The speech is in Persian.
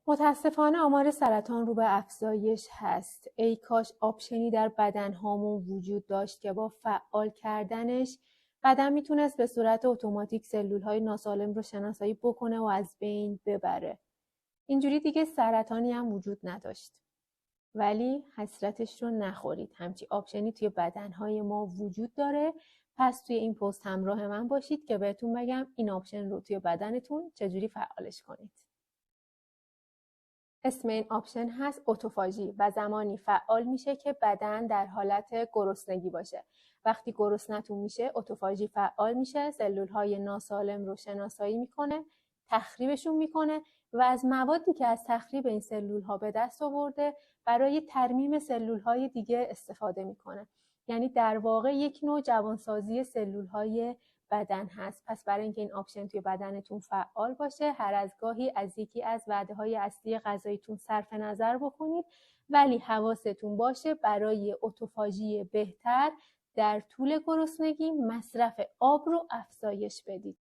متاسفانه آمار سرطان رو به افزایش هست. ای کاش آپشنی در بدن هامون وجود داشت که با فعال کردنش بدن میتونست به صورت اتوماتیک سلول‌های ناسالم رو شناسایی بکنه و از بین ببره. اینجوری دیگه سرطانی هم وجود نداشت. ولی حسرتش رو نخورید. همچی آپشنی توی بدنهای ما وجود داره. پس توی این پست همراه من باشید که بهتون بگم این آپشن رو توی بدنتون چجوری فعالش کنید. اسم این آپشن هست اتوفاژی و زمانی فعال میشه که بدن در حالت گرسنگی باشه. وقتی گرسنتون میشه اتوفاژی فعال میشه، سلول‌های ناسالم رو شناسایی میکنه، تخریبشون میکنه و از موادی که از تخریب این سلول‌ها به دست آورده برای ترمیم سلول‌های دیگه استفاده میکنه. یعنی در واقع یک نوع جوانسازی سلول‌های بدن هست. پس برای اینکه این آپشن توی بدنتون فعال باشه، هر از گاهی از یکی از وعده‌های اصلی غذاییتون صرف نظر بکنید، ولی حواستون باشه برای اتوفاژی بهتر در طول گرسنگی مصرف آب رو افزایش بدید.